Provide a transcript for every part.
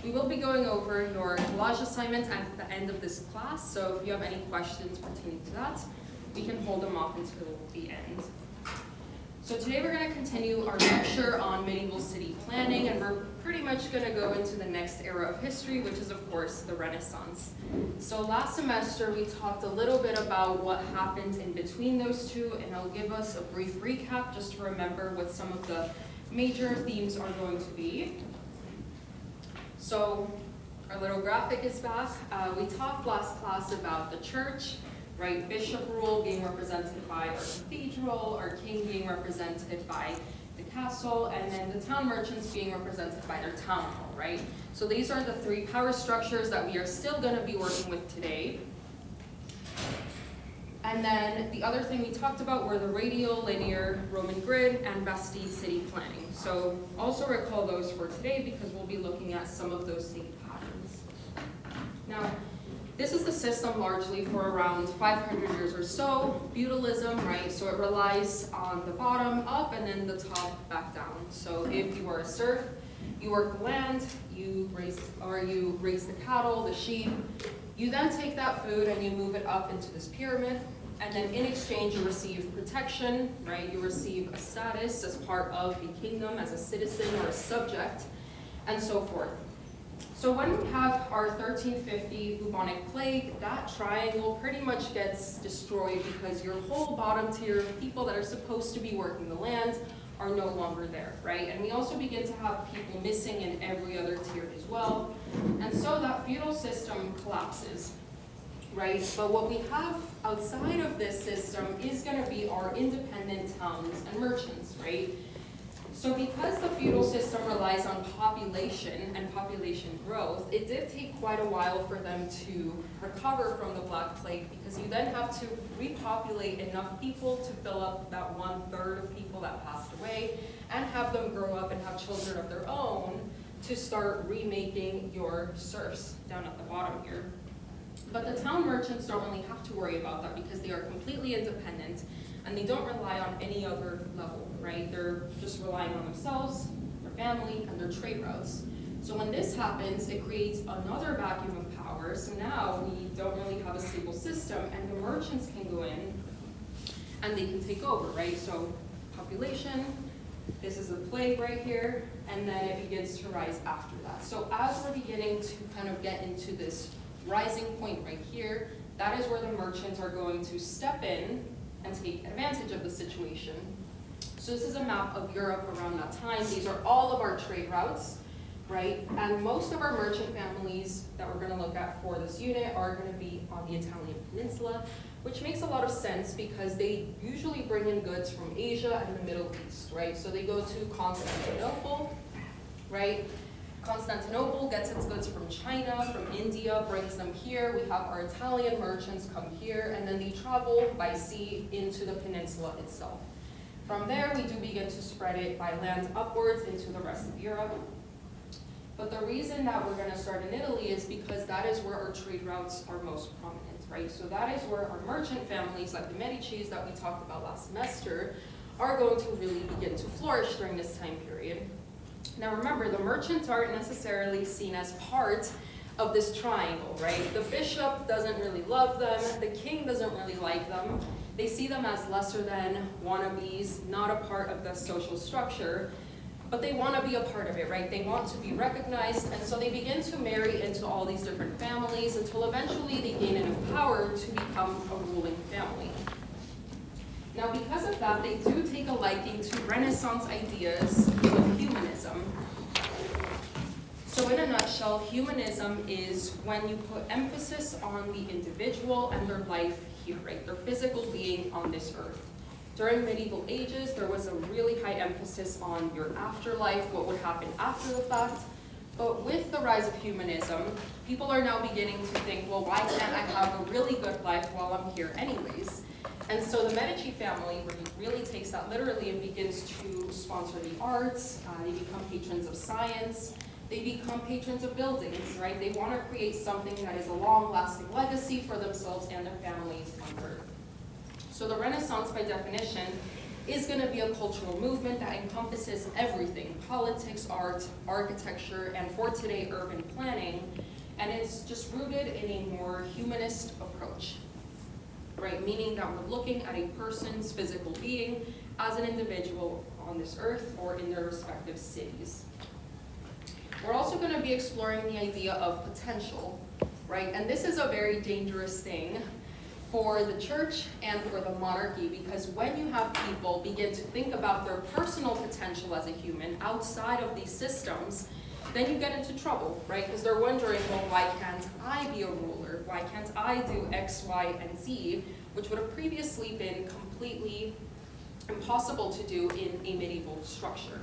We will be going over your collage assignment at the end of this class, so if you have any questions pertaining to that, we can hold them off until the end. So today we're going to continue our lecture on medieval city planning, and we're pretty much going to go into the next era of history, which is of course the Renaissance. So last semester we talked a little bit about what happened in between those two, and I'll give us a brief recap just to remember what some of the major themes are going to be. So our little graphic is back. We talked last class about the church, right? Bishop rule being represented by our cathedral, our king being represented by the castle, and then the town merchants being represented by their town hall, right? So these are the three power structures that we are still going to be working with today. And then the other thing we talked about were the radial, linear, Roman grid, and Bastide city planning. So also recall those for today because we'll be looking at some of those same patterns. Now, this is the system largely for around 500 years or so. Feudalism, right? So it relies on the bottom up and then the top back down. So if you are a serf, you work the land, you raise the cattle, the sheep. You then take that food and you move it up into this pyramid. And then in exchange, you receive protection, right? You receive a status as part of a kingdom, as a citizen or a subject, and so forth. So when we have our 1350 bubonic plague, that triangle pretty much gets destroyed because your whole bottom tier of people that are supposed to be working the land are no longer there, right? And we also begin to have people missing in every other tier as well. And so that feudal system collapses, right? But what we have outside of this system is going to be our independent towns and merchants, right? So because the feudal system relies on population and population growth, it did take quite a while for them to recover from the Black Plague because you then have to repopulate enough people to fill up that 1/3 of people that passed away and have them grow up and have children of their own to start remaking your serfs down at the bottom here. But the town merchants don't really have to worry about that because they are completely independent and they don't rely on any other level, right? They're just relying on themselves, their family, and their trade routes. So when this happens, it creates another vacuum of power. So now we don't really have a stable system and the merchants can go in and they can take over, right? So population, this is a plague right here, and then it begins to rise after that. So as we're beginning to kind of get into this rising point right here, that is where the merchants are going to step in and take advantage of the situation. So this is a map of Europe around that time. These are all of our trade routes, right? And most of our merchant families that we're going to look at for this unit are going to be on the Italian peninsula, which makes a lot of sense because they usually bring in goods from Asia and the Middle East, right? So they go to Constantinople, right? Constantinople gets its goods from China, from India, brings them here. We have our Italian merchants come here, and then they travel by sea into the peninsula itself. From there, we do begin to spread it by land upwards into the rest of Europe. But the reason that we're going to start in Italy is because that is where our trade routes are most prominent, right? So that is where our merchant families, like the Medicis that we talked about last semester, are going to really begin to flourish during this time period. Now remember, the merchants aren't necessarily seen as part of this triangle, right? The bishop doesn't really love them, the king doesn't really like them. They see them as lesser than, wannabes, not a part of the social structure, but they want to be a part of it, right? They want to be recognized, and so they begin to marry into all these different families until eventually they gain enough power to become a ruling family. Now, because of that, they do take a liking to Renaissance ideas of humanism. So in a nutshell, humanism is when you put emphasis on the individual and their life here, right? Their physical being on this earth. During medieval ages, there was a really high emphasis on your afterlife, what would happen after the fact. But with the rise of humanism, people are now beginning to think, well, why can't I have a really good life while I'm here anyways? And so the Medici family really takes that literally and begins to sponsor the arts. They become patrons of science. They become patrons of buildings, right? They want to create something that is a long-lasting legacy for themselves and their families on Earth. So the Renaissance, by definition, is going to be a cultural movement that encompasses everything: politics, art, architecture, and for today, urban planning. And it's just rooted in a more humanist approach, right? Meaning that we're looking at a person's physical being as an individual on this earth or in their respective cities. We're also going to be exploring the idea of potential, right? And this is a very dangerous thing for the church and for the monarchy, because when you have people begin to think about their personal potential as a human outside of these systems, then you get into trouble, right? Because they're wondering, well, why can't I be a ruler? Why can't I do X, Y, and Z, which would have previously been completely impossible to do in a medieval structure.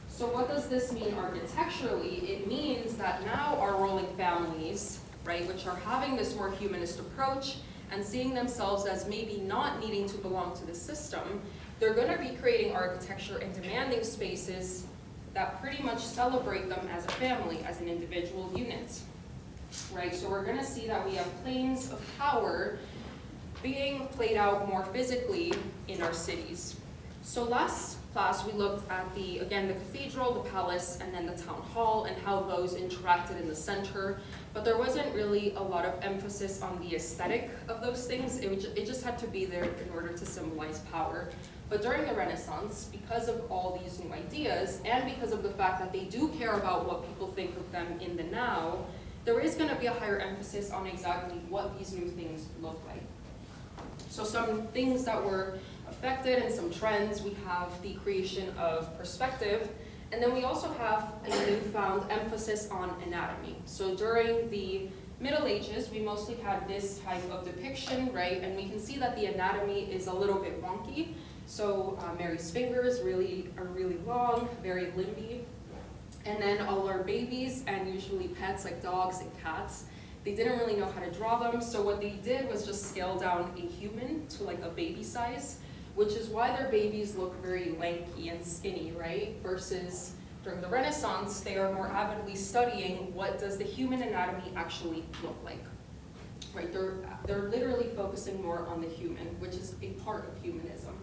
So what does this mean architecturally? It means that now our ruling families, right, which are having this more humanist approach and seeing themselves as maybe not needing to belong to the system, they're going to be creating architecture and demanding spaces that pretty much celebrate them as a family, as an individual unit, right? So we're going to see that we have planes of power being played out more physically in our cities. So last class we looked at the cathedral, the palace, and then the town hall, and how those interacted in the center. But there wasn't really a lot of emphasis on the aesthetic of those things. It just had to be there in order to symbolize power. But during the Renaissance, because of all these new ideas, and because of the fact that they do care about what people think of them in the now, there is going to be a higher emphasis on exactly what these new things look like. So some things that were affected and some trends, we have the creation of perspective, and then we also have a newfound emphasis on anatomy. So during the Middle Ages, we mostly had this type of depiction, right? And we can see that the anatomy is a little bit wonky. So Mary's fingers are really long, very limby. And then all our babies and usually pets like dogs and cats, they didn't really know how to draw them. So what they did was just scale down a human to like a baby size, which is why their babies look very lanky and skinny, right? Versus during the Renaissance, they are more avidly studying what does the human anatomy actually look like, right? They're literally focusing more on the human, which is a part of humanism.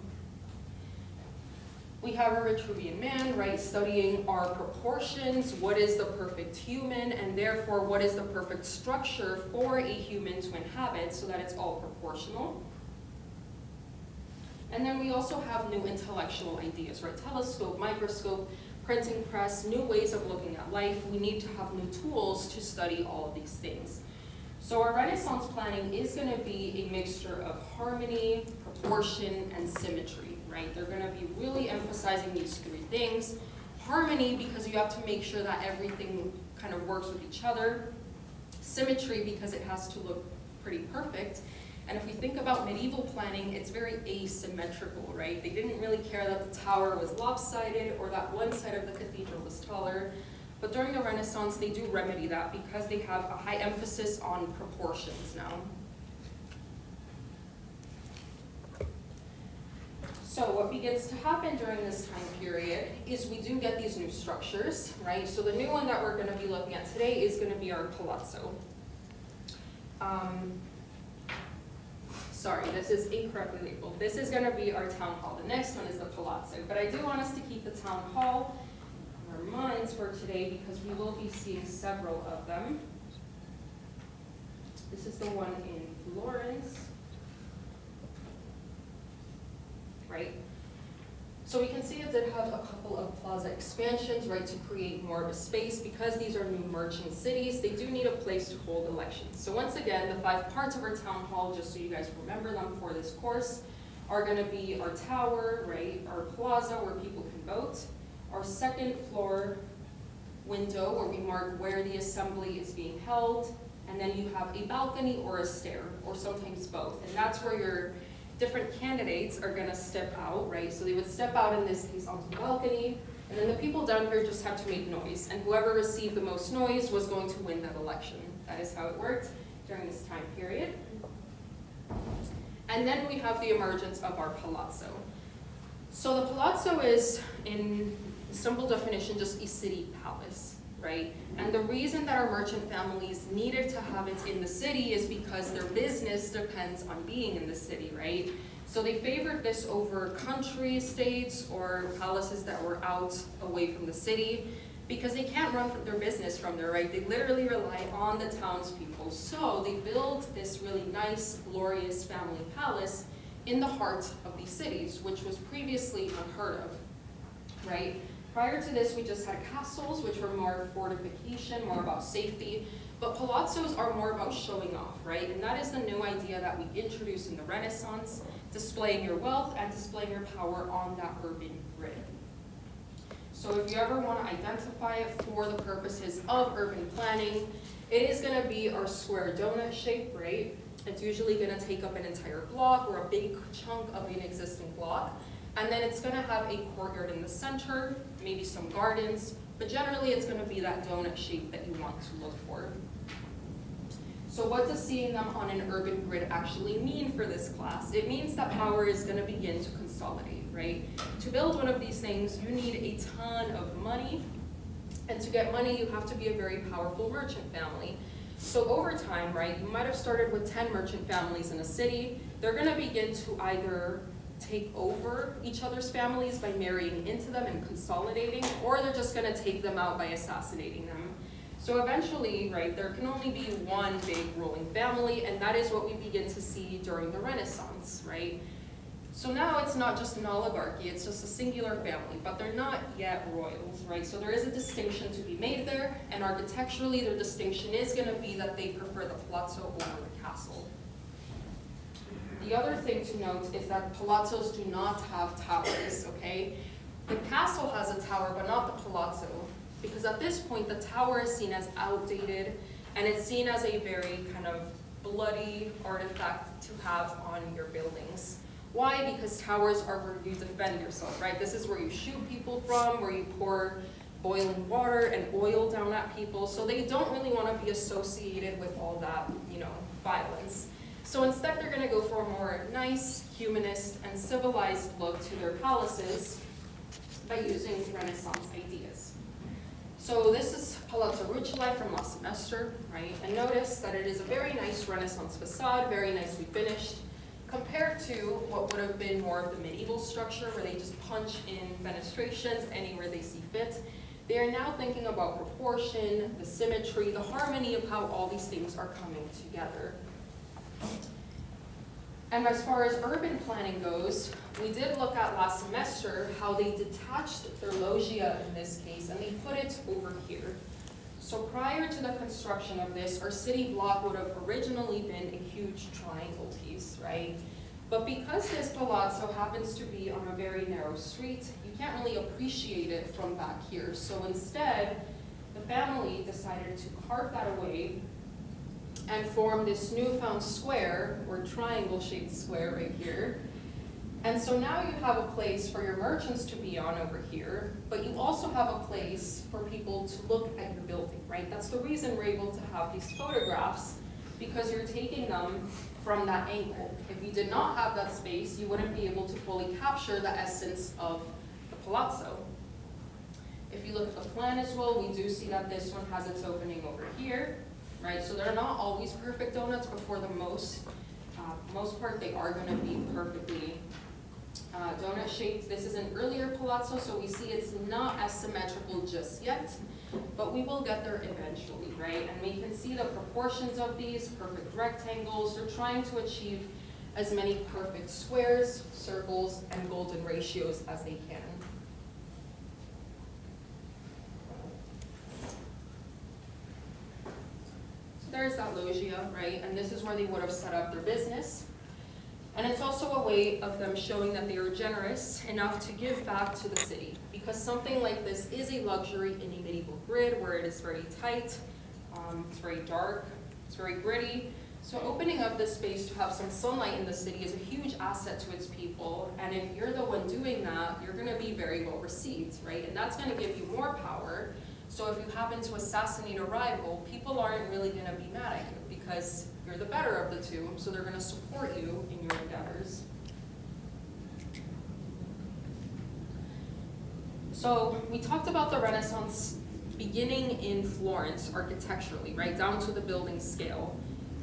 We have a Vitruvian man, right, studying our proportions, what is the perfect human, and therefore what is the perfect structure for a human to inhabit so that it's all proportional. And then we also have new intellectual ideas, right? Telescope, microscope, printing press, new ways of looking at life. We need to have new tools to study all of these things. So our Renaissance planning is going to be a mixture of harmony, proportion, and symmetry, right? They're going to be really emphasizing these three things. Harmony, because you have to make sure that everything kind of works with each other. Symmetry, because it has to look pretty perfect. And if we think about medieval planning, it's very asymmetrical, right? They didn't really care that the tower was lopsided or that one side of the cathedral was taller. But during the Renaissance, they do remedy that because they have a high emphasis on proportions now. So what begins to happen during this time period is we do get these new structures, right? So the new one that we're going to be looking at today is going to be our palazzo. Sorry, this is incorrectly labeled. This is going to be our town hall. The next one is the palazzo. But I do want us to keep the town hall in our minds for today because we will be seeing several of them. This is the one in Florence, right? So we can see it did have a couple of plaza expansions, right, to create more of a space. Because these are new merchant cities, they do need a place to hold elections. So once again, the 5 parts of our town hall, just so you guys remember them for this course, are going to be our tower, right, our plaza where people can vote, our second floor window where we mark where the assembly is being held, and then you have a balcony or a stair, or sometimes both. And that's where your different candidates are going to step out, right? So they would step out in this case onto the balcony, and then the people down here just have to make noise, and whoever received the most noise was going to win that election. That is how it worked during this time period. And then we have the emergence of our palazzo. So the palazzo is, in simple definition, just a city palace. right? And the reason that our merchant families needed to have it in the city is because their business depends on being in the city, right? So they favored this over country estates or palaces that were out away from the city because they can't run their business from there, right? They literally rely on the townspeople. So they built this really nice, glorious family palace in the heart of these cities, which was previously unheard of, right? Prior to this, we just had castles, which were more fortification, more about safety, but palazzos are more about showing off, right? And that is the new idea that we introduced in the Renaissance, displaying your wealth and displaying your power on that urban grid. So if you ever want to identify it for the purposes of urban planning, it is going to be our square donut shape, right? It's usually going to take up an entire block or a big chunk of an existing block. And then it's going to have a courtyard in the center, maybe some gardens, but generally it's going to be that donut shape that you want to look for. So what does seeing them on an urban grid actually mean for this class? It means that power is going to begin to consolidate, right? To build one of these things, you need a ton of money. And to get money, you have to be a very powerful merchant family. So over time, right, you might have started with 10 merchant families in a city. They're going to begin to either take over each other's families by marrying into them and consolidating, or they're just going to take them out by assassinating them. So eventually, right, there can only be one big ruling family, and that is what we begin to see during the Renaissance, right? So now it's not just an oligarchy, it's just a singular family, but they're not yet royals, right? So there is a distinction to be made there, and architecturally their distinction is going to be that they prefer the palazzo over the castle. The other thing to note is that palazzos do not have towers, okay? The castle has a tower, but not the palazzo, because at this point the tower is seen as outdated, and it's seen as a very kind of bloody artifact to have on your buildings. Why? Because towers are where you defend yourself, right? This is where you shoot people from, where you pour boiling water and oil down at people, so they don't really want to be associated with all that, violence. So instead they're going to go for a more nice, humanist, and civilized look to their palaces by using Renaissance ideas. So this is Palazzo Rucellai from La Semestre, right? And notice that it is a very nice Renaissance facade, very nicely finished, compared to what would have been more of the medieval structure where they just punch in fenestrations anywhere they see fit. They are now thinking about proportion, the symmetry, the harmony of how all these things are coming together. And as far as urban planning goes, we did look at La Semestre, how they detached their loggia in this case, and they put it over here. So prior to the construction of this, our city block would have originally been a huge triangle piece, right? But because this palazzo happens to be on a very narrow street, you can't really appreciate it from back here. So instead, the family decided to carve that away and form this newfound square, or triangle-shaped square right here. And so now you have a place for your merchants to be on over here, but you also have a place for people to look at your building, right? That's the reason we're able to have these photographs, because you're taking them from that angle. If you did not have that space, you wouldn't be able to fully capture the essence of the palazzo. If you look at the plan as well, we do see that this one has its opening over here, right? So they're not always perfect donuts, but for the most part, they are going to be perfectly donut shaped. This is an earlier palazzo, so we see it's not as symmetrical just yet, but we will get there eventually, right? And we can see the proportions of these, perfect rectangles. They're trying to achieve as many perfect squares, circles, and golden ratios as they can. So there's that loggia, right? And this is where they would have set up their business. And it's also a way of them showing that they are generous enough to give back to the city, because something like this is a luxury in a medieval grid where it is very tight, it's very dark, it's very gritty. So opening up this space to have some sunlight in the city is a huge asset to its people, and if you're the one doing that, you're going to be very well received, right? And that's going to give you more power. So if you happen to assassinate a rival, people aren't really going to be mad at you, because you're the better of the two, so they're going to support you in your endeavors. So we talked about the Renaissance beginning in Florence architecturally, right, down to the building scale.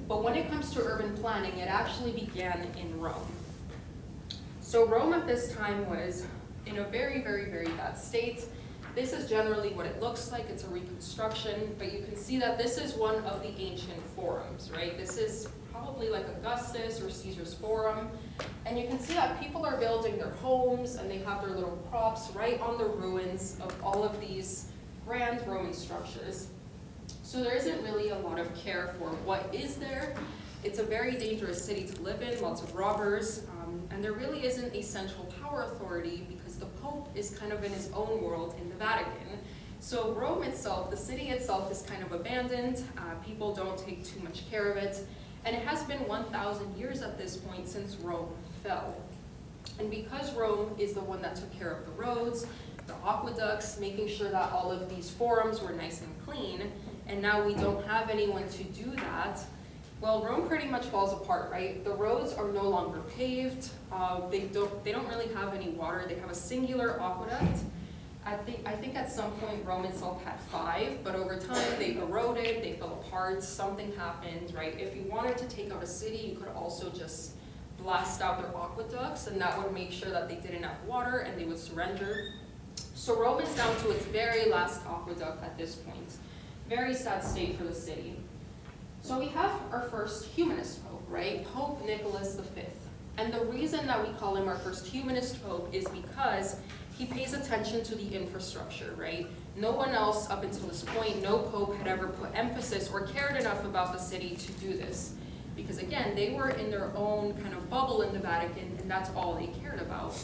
But when it comes to urban planning, it actually began in Rome. So Rome at this time was in a very, very, very bad state. This is generally what it looks like. It's a reconstruction, but you can see that this is one of the ancient forums, right? This is probably like Augustus or Caesar's Forum. And you can see that people are building their homes and they have their little props right on the ruins of all of these grand Roman structures. So there isn't really a lot of care for what is there. It's a very dangerous city to live in, lots of robbers, and there really isn't a central power authority because the Pope is kind of in his own world in the Vatican. So Rome itself, the city itself, is kind of abandoned. People don't take too much care of it. And it has been 1,000 years at this point since Rome fell. And because Rome is the one that took care of the roads, the aqueducts, making sure that all of these forums were nice and clean, and now we don't have anyone to do that, well, Rome pretty much falls apart, right? The roads are no longer paved. They don't really have any water. They have a singular aqueduct. I think at some point Rome itself had 5, but over time they eroded, they fell apart, something happened, right? If you wanted to take out a city, you could also just blast out their aqueducts, and that would make sure that they didn't have water and they would surrender. So Rome is down to its very last aqueduct at this point. Very sad state for the city. So we have our first humanist pope, right? Pope Nicholas V. And the reason that we call him our first humanist pope is because he pays attention to the infrastructure, right? No one else up until this point, no pope had ever put emphasis or cared enough about the city to do this. Because again, they were in their own kind of bubble in the Vatican, and that's all they cared about.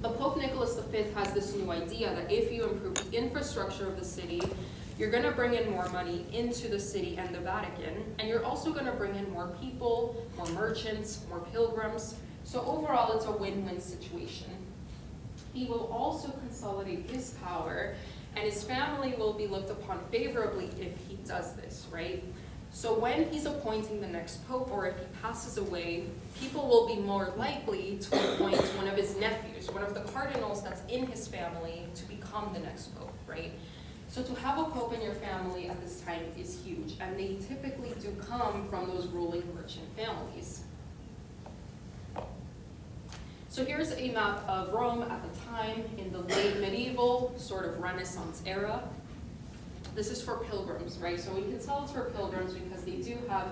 But Pope Nicholas V has this new idea that if you improve the infrastructure of the city, you're going to bring in more money into the city and the Vatican, and you're also going to bring in more people, more merchants, more pilgrims. So overall, it's a win-win situation. He will also consolidate his power, and his family will be looked upon favorably if he does this, right? So when he's appointing the next pope, or if he passes away, people will be more likely to appoint one of his nephews, one of the cardinals that's in his family, to become the next pope, right? So to have a pope in your family at this time is huge, and they typically do come from those ruling merchant families. So here's a map of Rome at the time in the late medieval, sort of Renaissance era. This is for pilgrims, right? So we can tell it's for pilgrims because they do have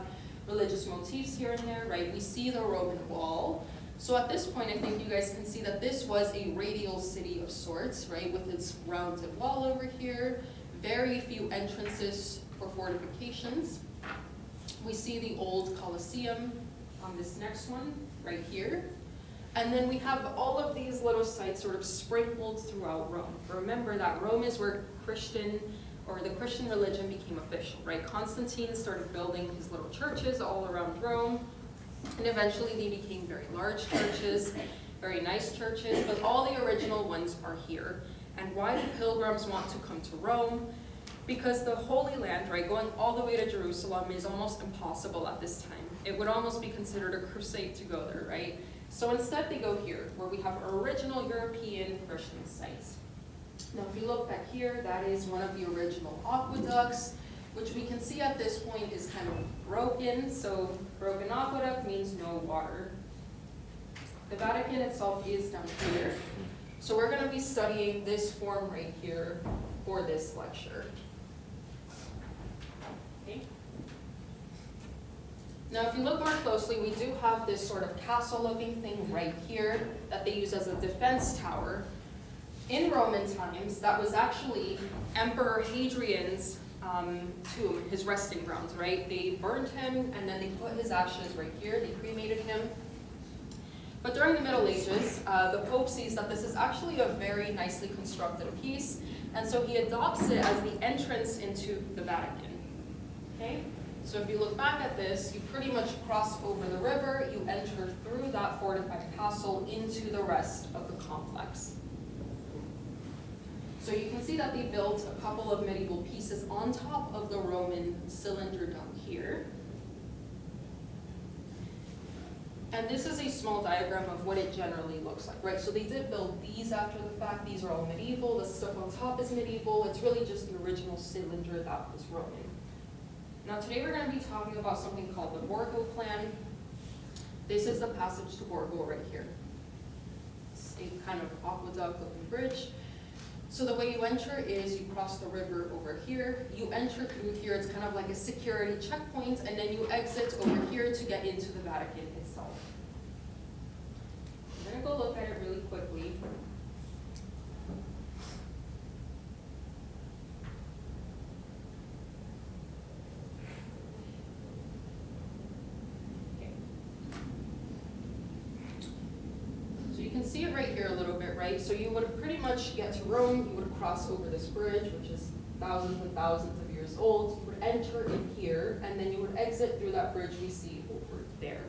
religious motifs here and there, right? We see the Roman wall. So at this point, I think you guys can see that this was a radial city of sorts, right? With its rounded wall over here, very few entrances for fortifications. We see the old Colosseum on this next one, right here. And then we have all of these little sites sort of sprinkled throughout Rome. Remember that Rome is where the Christian religion became official, right? Constantine started building his little churches all around Rome, and eventually they became very large churches, very nice churches, but all the original ones are here. And why do pilgrims want to come to Rome? Because the Holy Land, right, going all the way to Jerusalem is almost impossible at this time. It would almost be considered a crusade to go there, right? So instead they go here, where we have original European Christian sites. Now if you look back here, that is one of the original aqueducts, which we can see at this point is kind of broken. So broken aqueduct means no water. The Vatican itself is down here. So we're going to be studying this form right here for this lecture. Okay. Now if you look more closely, we do have this sort of castle-looking thing right here that they use as a defense tower. In Roman times, that was actually Emperor Hadrian's tomb, his resting grounds, right? They burned him and then they put his ashes right here, they cremated him. But during the Middle Ages, the Pope sees that this is actually a very nicely constructed piece, and so he adopts it as the entrance into the Vatican. Okay? So if you look back at this, you pretty much cross over the river, you enter through that fortified castle into the rest of the complex. So you can see that they built a couple of medieval pieces on top of the Roman cylinder down here. And this is a small diagram of what it generally looks like, right? So they did build these after the fact. These are all medieval. The stuff on top is medieval. It's really just the original cylinder that was Roman. Now today we're going to be talking about something called the Borgo Plan. This is the passage to Borgo right here. It's a kind of aqueduct-looking bridge. So the way you enter is you cross the river over here, you enter through here, it's kind of like a security checkpoint, and then you exit over here to get into the Vatican itself. I'm going to go look at it really quickly. You can see it right here a little bit, right? So you would pretty much get to Rome, you would cross over this bridge, which is thousands and thousands of years old. You would enter in here, and then you would exit through that bridge we see over there.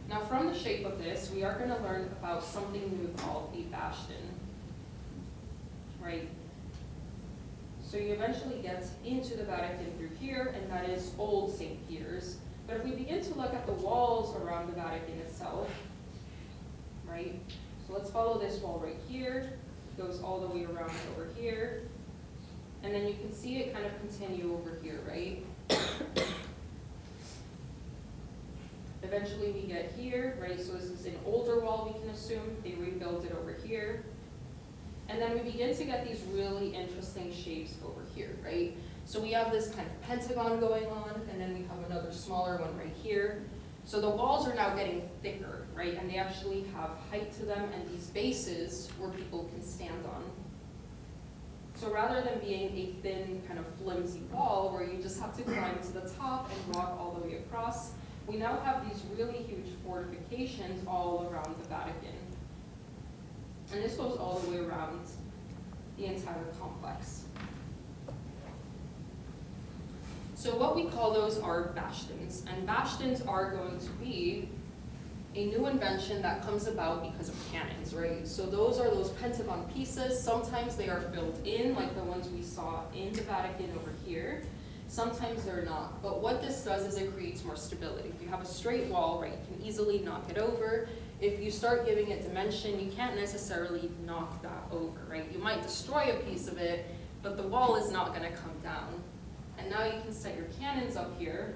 Now from the shape of this, we are going to learn about something new called a bastion, right? So you eventually get into the Vatican through here, and that is Old St. Peter's. But if we begin to look at the walls around the Vatican itself, right? So let's follow this wall right here, goes all the way around over here, and then you can see it kind of continue over here, right? Eventually we get here, right? So this is an older wall, we can assume. They rebuilt it over here. And then we begin to get these really interesting shapes over here, right? So we have this kind of pentagon going on, and then we have another smaller one right here. So the walls are now getting thicker, right? And they actually have height to them and these bases where people can stand on. So rather than being a thin, kind of flimsy wall where you just have to climb to the top and walk all the way across, we now have these really huge fortifications all around the Vatican. And this goes all the way around the entire complex. So what we call those are bastions, and bastions are going to be a new invention that comes about because of cannons, right? So those are those pentagon pieces. Sometimes they are filled in, like the ones we saw in the Vatican over here. Sometimes they're not. But what this does is it creates more stability. If you have a straight wall, right, you can easily knock it over. If you start giving it dimension, you can't necessarily knock that over, right? You might destroy a piece of it, but the wall is not going to come down. And now you can set your cannons up here,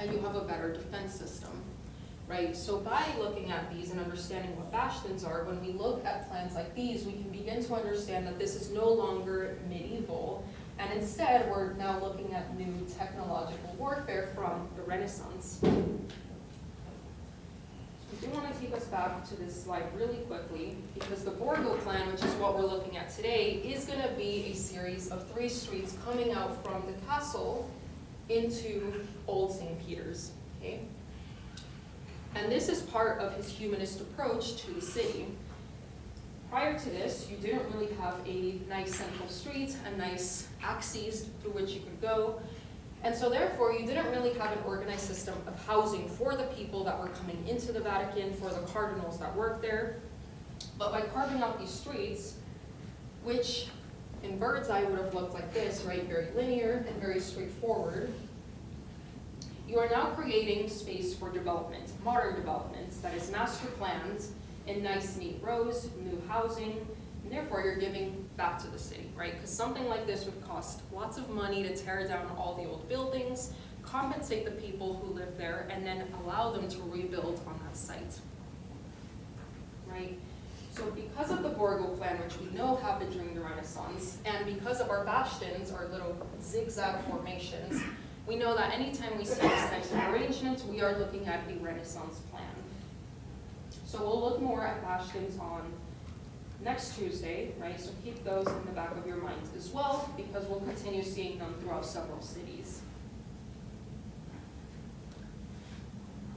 and you have a better defense system, right? So by looking at these and understanding what bastions are, when we look at plans like these, we can begin to understand that this is no longer medieval, and instead we're now looking at new technological warfare from the Renaissance. I do want to take us back to this slide really quickly, because the Borgo Plan, which is what we're looking at today, is going to be a series of 3 streets coming out from the castle into Old St. Peter's, okay? And this is part of his humanist approach to the city. Prior to this, you didn't really have a nice central street, a nice axes through which you could go. And so therefore, you didn't really have an organized system of housing for the people that were coming into the Vatican, for the cardinals that worked there. But by carving out these streets, which in bird's eye would have looked like this, right? Very linear and very straightforward. You are now creating space for development, modern developments, that is master plans in nice, neat rows, new housing, and therefore you're giving back to the city, right? Because something like this would cost lots of money to tear down all the old buildings, compensate the people who live there, and then allow them to rebuild on that site, right? So because of the Borgo Plan, which we know happened during the Renaissance, and because of our bastions, our little zigzag formations, we know that anytime we see these types of arrangements, we are looking at a Renaissance plan. So we'll look more at bastions on next Tuesday, right? So keep those in the back of your minds as well, because we'll continue seeing them throughout several cities.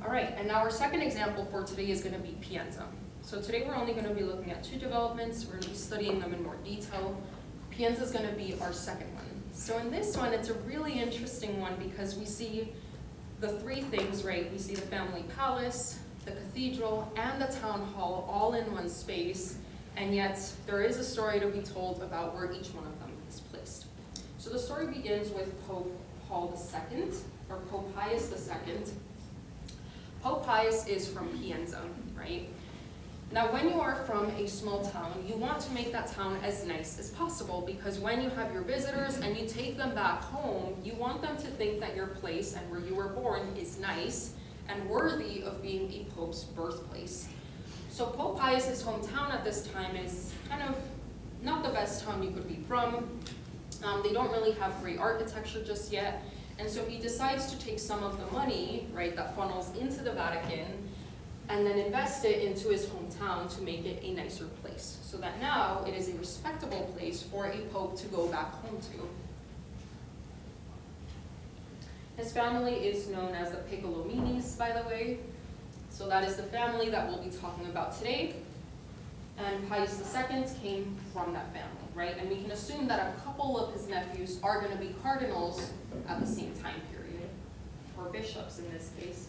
All right, and now our second example for today is going to be Pienza. So today we're only going to be looking at 2 developments. We're going to be studying them in more detail. Pienza is going to be our second one. So in this one, it's a really interesting one because we see the 3 things, right? We see the family palace, the cathedral, and the town hall all in one space. And yet, there is a story to be told about where each one of them is placed. So the story begins with Pope Paul II, or Pope Pius II. Pope Pius is from Pienza, right? Now, when you are from a small town, you want to make that town as nice as possible, because when you have your visitors and you take them back home, you want them to think that your place and where you were born is nice and worthy of being a pope's birthplace. So Pope Pius's hometown at this time is kind of not the best town you could be from. They don't really have great architecture just yet. And so he decides to take some of the money, right, that funnels into the Vatican and then invest it into his hometown to make it a nicer place. So that now it is a respectable place for a pope to go back home to. His family is known as the Piccolominis, by the way. So that is the family that we'll be talking about today. And Pius II came from that family, right? And we can assume that a couple of his nephews are going to be cardinals at the same time period, or bishops in this case.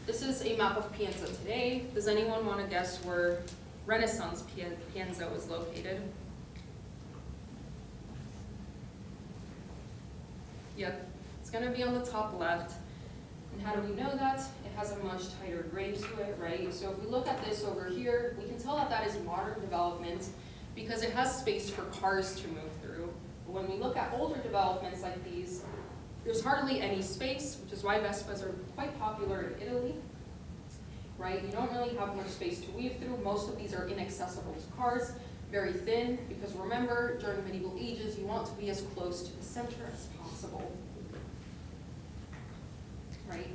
This is a map of Pienza today. Does anyone want to guess where Renaissance Pienza was located? Yep, it's going to be on the top left. And how do we know that? It has a much tighter grade to it, right? So if we look at this over here, we can tell that that is modern development because it has space for cars to move through. But when we look at older developments like these, there's hardly any space, which is why Vespas are quite popular in Italy, right? You don't really have much space to weave through. Most of these are inaccessible to cars, very thin, because remember, during medieval ages, you want to be as close to the center as possible. Right?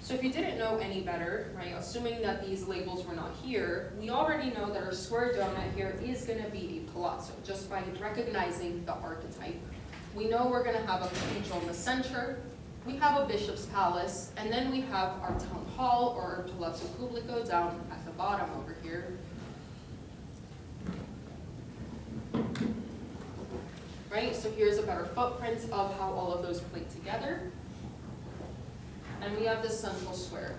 So if you didn't know any better, right, assuming that these labels were not here, we already know that our square donut here is going to be a palazzo, just by recognizing the archetype. We know we're going to have a cathedral in the center, we have a bishop's palace, and then we have our town hall, or our Palazzo Pubblico, down at the bottom over here. Right, so here's a better footprint of how all of those play together. And we have this central square.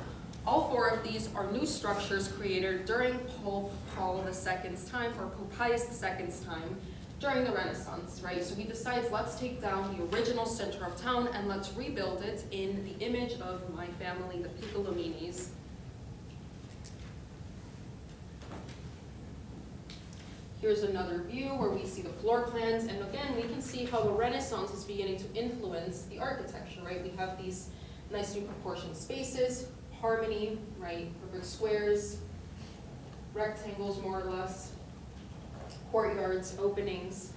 All four of these are new structures created during Pope Paul II's time, or Pope Pius II's time, during the Renaissance, right? So he decides, let's take down the original center of town and let's rebuild it in the image of my family, the Piccolominis. Here's another view where we see the floor plans, and again, we can see how the Renaissance is beginning to influence the architecture, right? We have these nicely proportioned spaces, harmony, right? Perfect squares, rectangles more or less, courtyards, openings.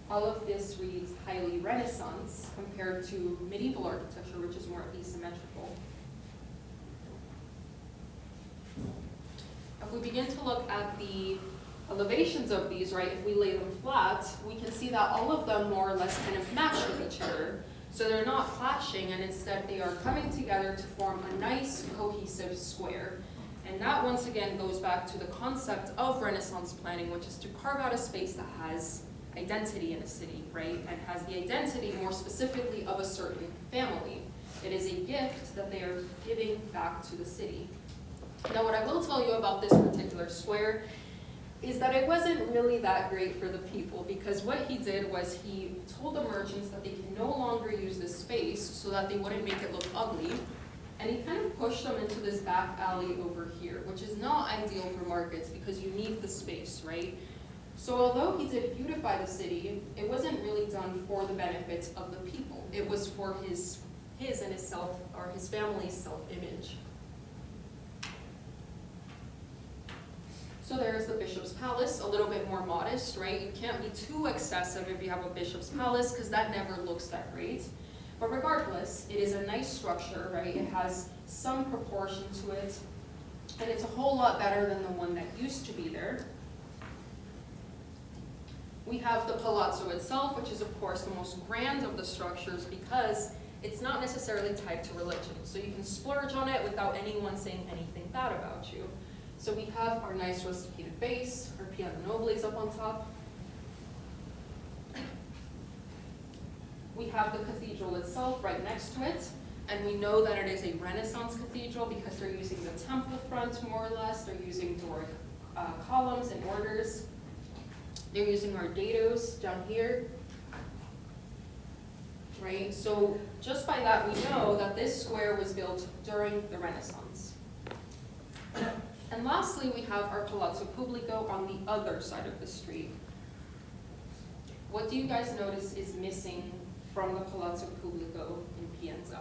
All of this reads highly Renaissance compared to medieval architecture, which is more asymmetrical. If we begin to look at the elevations of these, right, if we lay them flat, we can see that all of them more or less kind of match with each other. So they're not clashing, and instead they are coming together to form a nice, cohesive square. And that, once again, goes back to the concept of Renaissance planning, which is to carve out a space that has identity in a city, right? And has the identity, more specifically, of a certain family. It is a gift that they are giving back to the city. Now, what I will tell you about this particular square is that it wasn't really that great for the people, because what he did was he told the merchants that they can no longer use this space so that they wouldn't make it look ugly. And he kind of pushed them into this back alley over here, which is not ideal for markets because you need the space, right? So although he did beautify the city, it wasn't really done for the benefit of the people. It was for his and his self, or his family's self-image. So there's the bishop's palace, a little bit more modest, right? You can't be too excessive if you have a bishop's palace, because that never looks that great. But regardless, it is a nice structure, right? It has some proportion to it, and it's a whole lot better than the one that used to be there. We have the palazzo itself, which is of course the most grand of the structures because it's not necessarily tied to religion. So you can splurge on it without anyone saying anything bad about you. So we have our nice rusticated base, our piano nobles up on top. We have the cathedral itself right next to it, and we know that it is a Renaissance cathedral because they're using the temple front more or less. They're using Doric columns and orders. They're using our dados down here. right? So just by that, we know that this square was built during the Renaissance. And lastly, we have our Palazzo Pubblico on the other side of the street. What do you guys notice is missing from the Palazzo Pubblico in Pienza?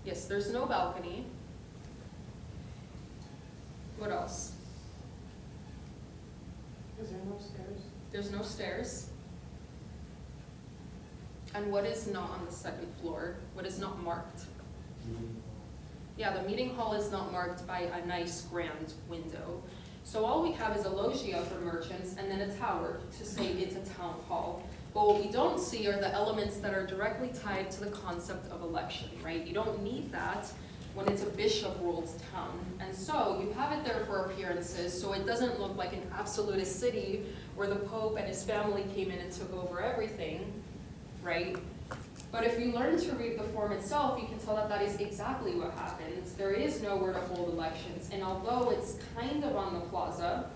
Yes, there's no balcony. What else? Is there no stairs? There's no stairs. And what is not on the second floor? What is not marked? Yeah, the meeting hall is not marked by a nice grand window. So all we have is a loggia for merchants and then a tower to say it's a town hall. But what we don't see are the elements that are directly tied to the concept of election, right? You don't need that when it's a bishop-ruled town. And so you have it there for appearances, so it doesn't look like an absolutist city where the Pope and his family came in and took over everything, right? But if you learn to read the form itself, you can tell that that is exactly what happens. There is nowhere to hold elections, and although it's kind of on the plaza,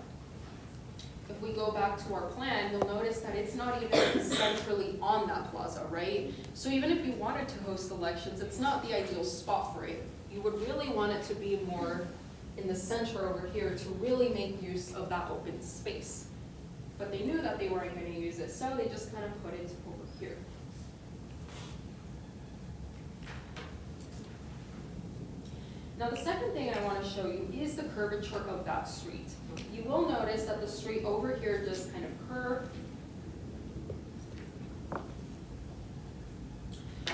if we go back to our plan, you'll notice that it's not even centrally on that plaza, right? So even if you wanted to host elections, it's not the ideal spot for it. You would really want it to be more in the center over here to really make use of that open space. But they knew that they weren't going to use it, so they just kind of put it over here. Now the second thing I want to show you is the curvature of that street. You will notice that the street over here just kind of curved.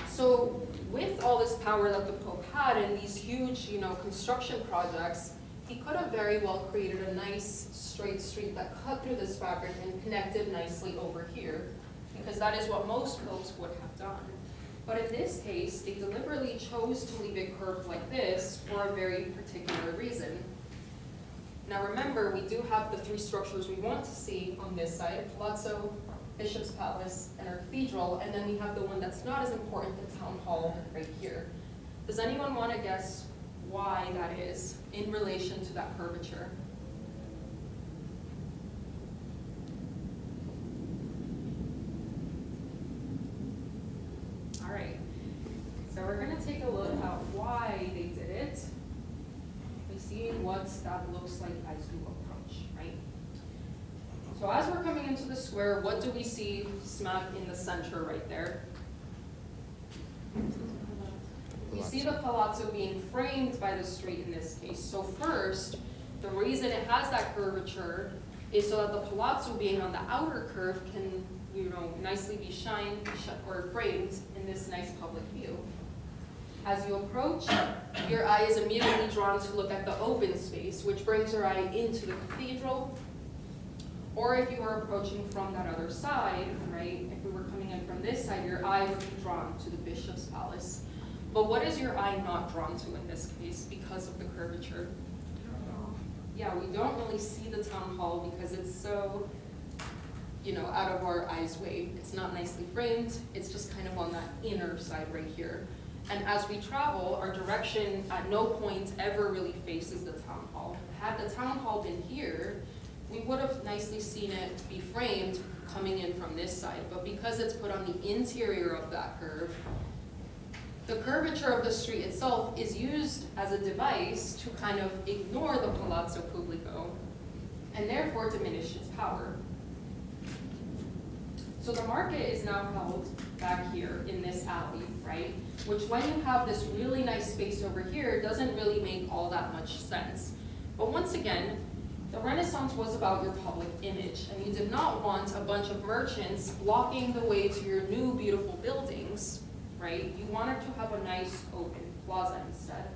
So with all this power that the Pope had and these huge, construction projects, he could have very well created a nice straight street that cut through this fabric and connected nicely over here, because that is what most popes would have done. But in this case, they deliberately chose to leave it curved like this for a very particular reason. Now remember, we do have the three structures we want to see on this side: Palazzo, Bishop's Palace, and our cathedral, and then we have the one that's not as important, the town hall right here. Does anyone want to guess why that is in relation to that curvature? All right, so we're going to take a look at why they did it. We see what that looks like as you approach, right? So as we're coming into the square, what do we see smack in the center right there? We see the palazzo being framed by the street in this case. So first, the reason it has that curvature is so that the palazzo being on the outer curve can, nicely be shined or framed in this nice public view. As you approach, your eye is immediately drawn to look at the open space, which brings your eye into the cathedral. Or if you were approaching from that other side, right, if we were coming in from this side, your eye would be drawn to the Bishop's Palace. But what is your eye not drawn to in this case because of the curvature? Yeah, we don't really see the town hall because it's so, out of our eyes way. It's not nicely framed. It's just kind of on that inner side right here. And as we travel, our direction at no point ever really faces the town hall. Had the town hall been here, we would have nicely seen it be framed coming in from this side. But because it's put on the interior of that curve, the curvature of the street itself is used as a device to kind of ignore the Palazzo Pubblico and therefore diminish its power. So the market is now held back here in this alley, right? Which when you have this really nice space over here, doesn't really make all that much sense. But once again, the Renaissance was about your public image, and you did not want a bunch of merchants blocking the way to your new beautiful buildings, right? You wanted to have a nice open plaza instead.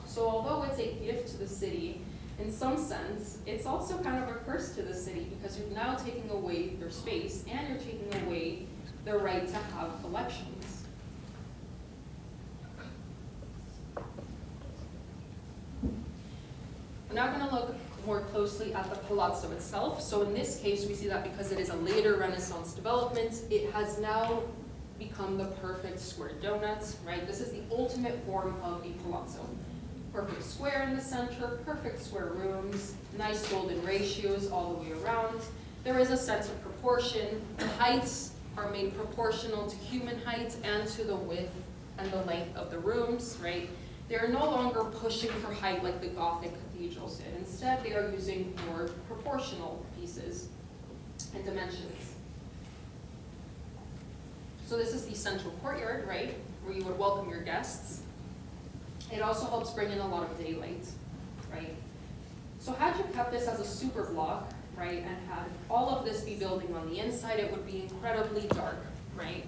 So although it's a gift to the city, in some sense, it's also kind of a curse to the city because you're now taking away their space and you're taking away their right to have elections. We're now going to look more closely at the palazzo itself. So in this case, we see that because it is a later Renaissance development, it has now become the perfect square donut, right? This is the ultimate form of a palazzo. Perfect square in the center, perfect square rooms, nice golden ratios all the way around. there is a sense of proportion. The heights are made proportional to human height and to the width and the length of the rooms, right? They're no longer pushing for height like the Gothic cathedrals did. Instead, they are using more proportional pieces and dimensions. So this is the central courtyard, right, where you would welcome your guests. It also helps bring in a lot of daylight, right? So had you kept this as a super block, right, and had all of this be building on the inside, it would be incredibly dark, right?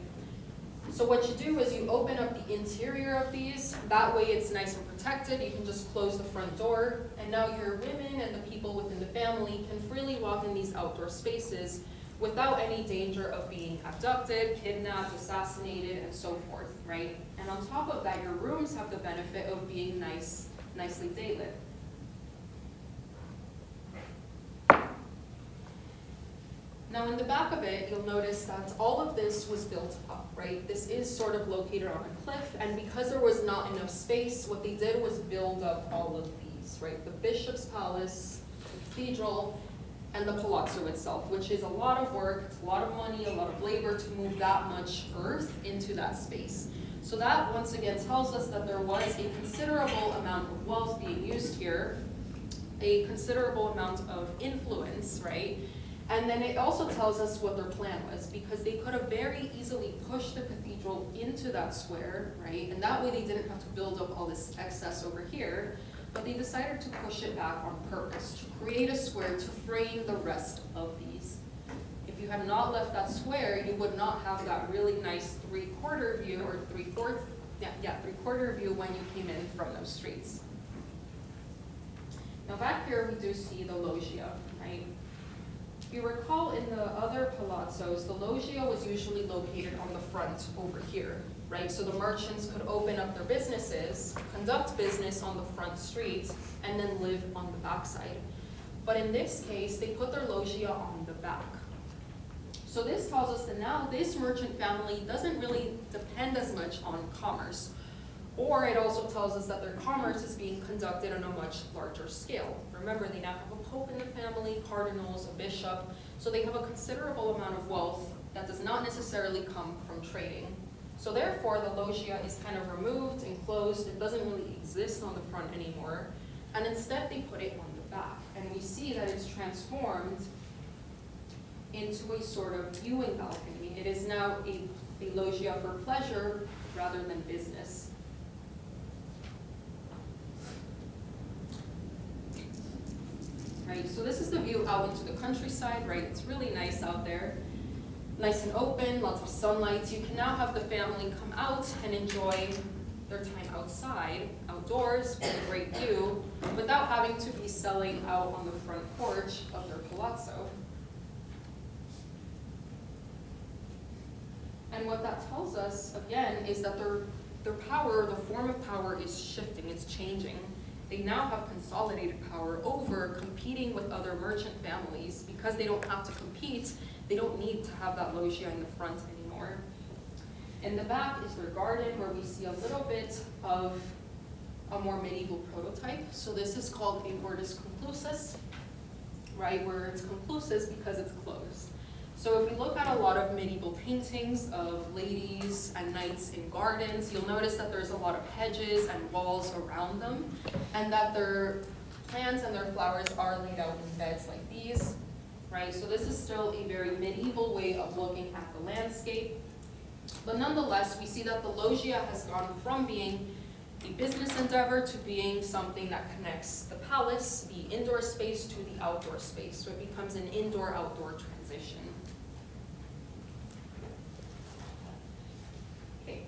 So what you do is you open up the interior of these, that way it's nice and protected, you can just close the front door, and now your women and the people within the family can freely walk in these outdoor spaces without any danger of being abducted, kidnapped, assassinated, and so forth, right? And on top of that, your rooms have the benefit of being nicely daylit. Now in the back of it, you'll notice that all of this was built up, right? This is sort of located on a cliff, and because there was not enough space, what they did was build up all of these, right? The Bishop's Palace, the cathedral, and the palazzo itself, which is a lot of work, it's a lot of money, a lot of labor to move that much earth into that space. So that, once again, tells us that there was a considerable amount of wealth being used here, a considerable amount of influence, right? And then it also tells us what their plan was, because they could have very easily pushed the cathedral into that square, right? And that way they didn't have to build up all this excess over here, but they decided to push it back on purpose, to create a square to frame the rest of these. If you had not left that square, you would not have that really nice three-quarter view, or three-quarter view when you came in from those streets. Now back here we do see the loggia, right? If you recall, in the other palazzos, the loggia was usually located on the front over here, right? So the merchants could open up their businesses, conduct business on the front streets, and then live on the backside. But in this case, they put their loggia on the back. So this tells us that now this merchant family doesn't really depend as much on commerce. Or it also tells us that their commerce is being conducted on a much larger scale. Remember, they now have a pope in the family, cardinals, a bishop, so they have a considerable amount of wealth that does not necessarily come from trading. So therefore, the loggia is kind of removed, enclosed, it doesn't really exist on the front anymore, and instead they put it on the back. And we see that it's transformed into a sort of viewing balcony. It is now a loggia for pleasure rather than business. Right, so this is the view out into the countryside, right? It's really nice out there. Nice and open, lots of sunlight. You can now have the family come out and enjoy their time outside, outdoors, with a great view, without having to be selling out on the front porch of their palazzo. And what that tells us, again, is that their power, the form of power is shifting, it's changing. They now have consolidated power over competing with other merchant families. Because they don't have to compete, they don't need to have that loggia in the front anymore. In the back is their garden, where we see a little bit of a more medieval prototype. So this is called a hortus conclusus, right, where it's conclusus because it's closed. So if we look at a lot of medieval paintings of ladies and knights in gardens, you'll notice that there's a lot of hedges and walls around them, and that their plants and their flowers are laid out in beds like these, right? So this is still a very medieval way of looking at the landscape. But nonetheless, we see that the loggia has gone from being a business endeavor to being something that connects the palace, the indoor space, to the outdoor space. So it becomes an indoor-outdoor transition. Okay.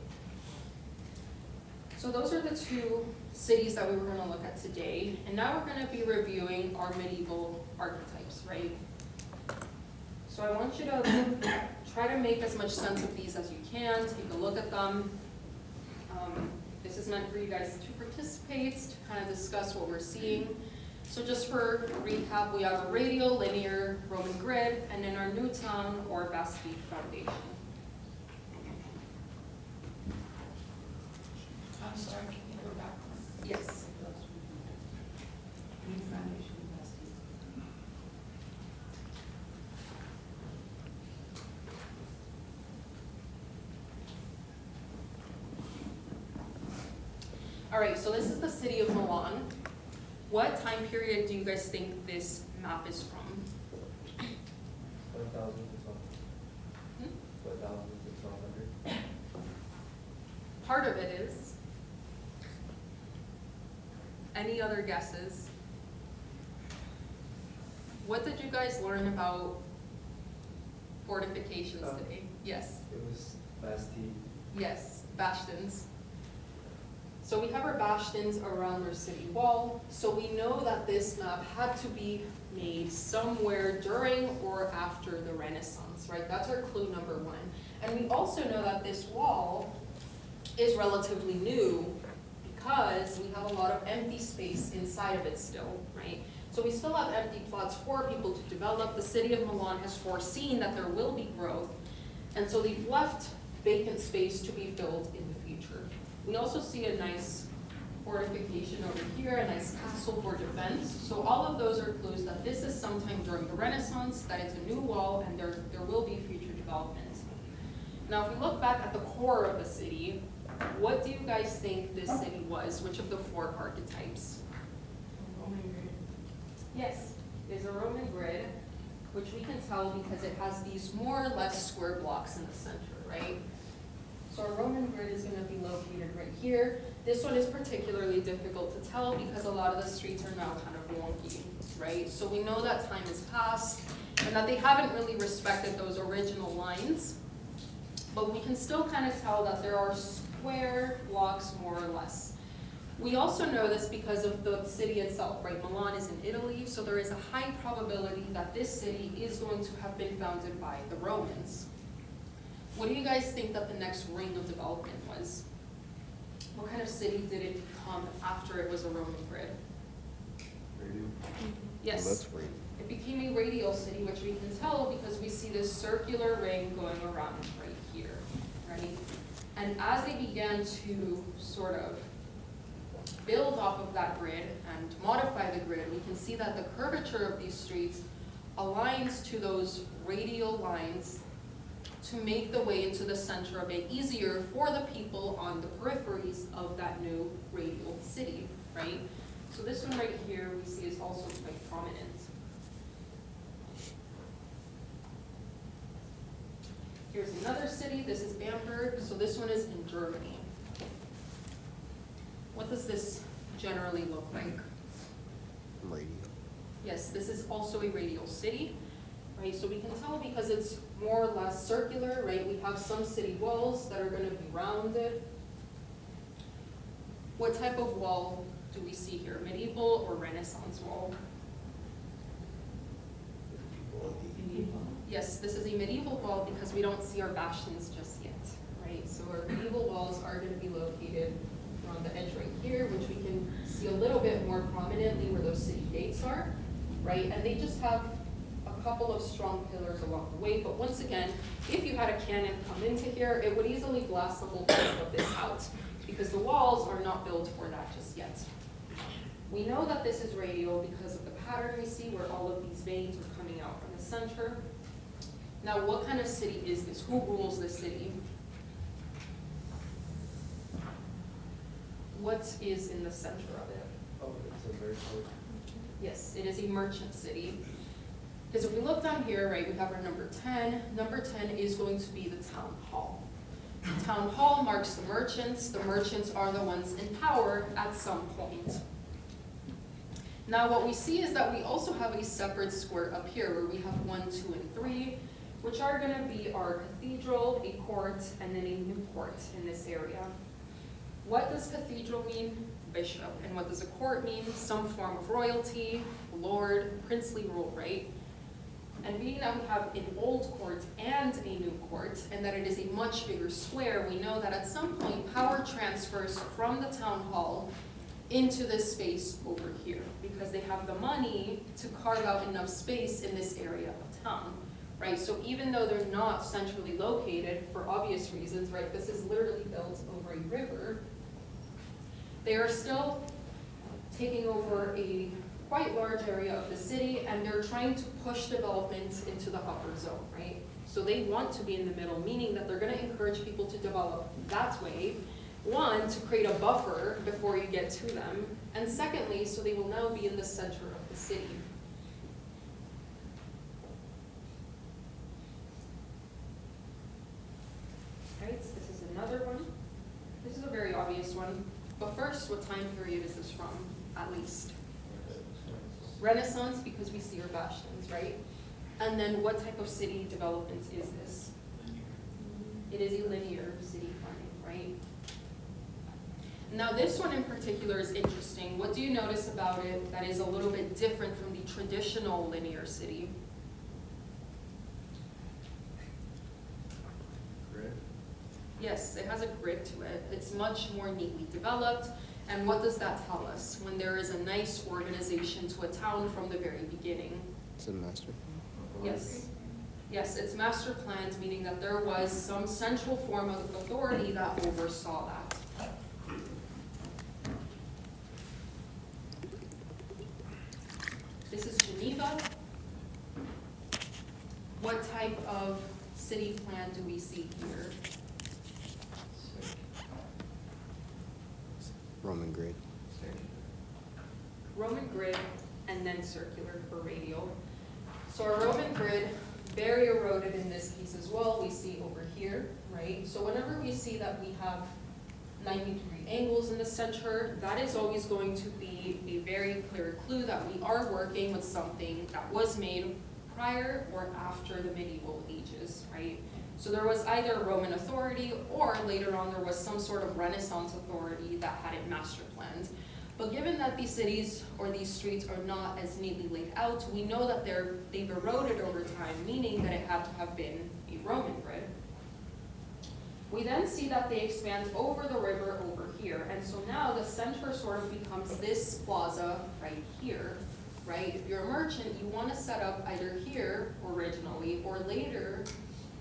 So those are the two cities that we were going to look at today. And now we're going to be reviewing our medieval archetypes, right? So I want you to try to make as much sense of these as you can. Take a look at them. This is meant for you guys to participate, to kind of discuss what we're seeing. So just for recap, we have a radial, linear, Roman grid, and then our Newtown or Bastide foundation. I'm sorry, can you go back? Yes. New foundation, Bastide. All right, so this is the city of Milan. What time period do you guys think this map is from? 1,000 to 1,000. 1,000 to 1,200. Part of it is. Any other guesses? What did you guys learn about fortifications today? Yes. It was Bastille. Yes, bastions. So we have our bastions around our city wall. So we know that this map had to be made somewhere during or after the Renaissance, right? That's our clue number one. And we also know that this wall is relatively new because we have a lot of empty space inside of it still, right? So we still have empty plots for people to develop. The city of Milan has foreseen that there will be growth. And so they've left vacant space to be filled in the future. We also see a nice fortification over here, a nice castle for defense. So all of those are clues that this is sometime during the Renaissance, that it's a new wall, and there will be future development. Now, if we look back at the core of the city, what do you guys think this city was? Which of the four archetypes? Roman grid. Yes, there's a Roman grid, which we can tell because it has these more or less square blocks in the center, right? So our Roman grid is going to be located right here. This one is particularly difficult to tell because a lot of the streets are now kind of wonky, right? So we know that time has passed and that they haven't really respected those original lines, but we can still kind of tell that there are square blocks more or less. We also know this because of the city itself, right? Milan is in Italy, so there is a high probability that this city is going to have been founded by the Romans. What do you guys think that the next ring of development was? What kind of city did it become after it was a Roman grid? Radio. Yes. Well, that's weird. It became a radial city, which we can tell because we see this circular ring going around right here, right? And as they began to sort of build off of that grid and modify the grid, we can see that the curvature of these streets aligns to those radial lines to make the way into the center a bit easier for the people on the peripheries of that new radial city, right? So this one right here we see is also quite prominent. Here's another city, this is Bamberg, so this one is in Germany. What does this generally look like? Radio. Yes, this is also a radial city, right? So we can tell because it's more or less circular, right? We have some city walls that are going to be rounded. What type of wall do we see here? Medieval or Renaissance wall? Yes, this is a medieval wall because we don't see our bastions just yet, right? So our medieval walls are going to be located on the edge right here, which we can see a little bit more prominently where those city gates are, right? And they just have a couple of strong pillars along the way. But once again, if you had a cannon come into here, it would easily blast the whole part of this out because the walls are not built for that just yet. We know that this is radial because of the pattern we see where all of these veins are coming out from the center. Now, what kind of city is this? Who rules this city? What is in the center of it? Oh, it's a very short. Yes, it is a merchant city. Because if we look down here, right, we have our number 10. Number 10 is going to be the town hall. The town hall marks the merchants. The merchants are the ones in power at some point. Now what we see is that we also have a separate square up here where we have 1, 2, and 3, which are going to be our cathedral, a court, and then a new court in this area. What does cathedral mean? Bishop. And what does a court mean? Some form of royalty, lord, princely rule, right? And being that we have an old court and a new court, and that it is a much bigger square, we know that at some point power transfers from the town hall into this space over here, because they have the money to carve out enough space in this area of town, right? So even though they're not centrally located, for obvious reasons, right, this is literally built over a river, they are still taking over a quite large area of the city, and they're trying to push development into the upper zone, right? So they want to be in the middle, meaning that they're going to encourage people to develop that way, One, to create a buffer before you get to them, and secondly, so they will now be in the center of the city. Right, so this is another one. This is a very obvious one, but first, what time period is this from, at least? Renaissance, because we see our bastions, right? And then what type of city development is this? It is a linear city planning, right? Now this one in particular is interesting. What do you notice about it that is a little bit different from the traditional linear city? Grid. Yes, it has a grid to it. It's much more neatly developed. And what does that tell us? When there is a nice organization to a town from the very beginning. It's a master. Yes. Yes, it's master planned, meaning that there was some central form of authority that oversaw that. This is Geneva. What type of city plan do we see here? Roman grid. Roman grid and then circular for radial. So our Roman grid, very eroded in this case as well, we see over here, right? So whenever we see that we have 90-degree angles in the center, that is always going to be a very clear clue that we are working with something that was made prior or after the medieval ages, right? So there was either Roman authority or later on there was some sort of Renaissance authority that had it master planned. But given that these cities or these streets are not as neatly laid out, we know that they've eroded over time, meaning that it had to have been a Roman grid. We then see that they expand over the river over here, and so now the center sort of becomes this plaza right here, right? If you're a merchant, you want to set up either here originally or later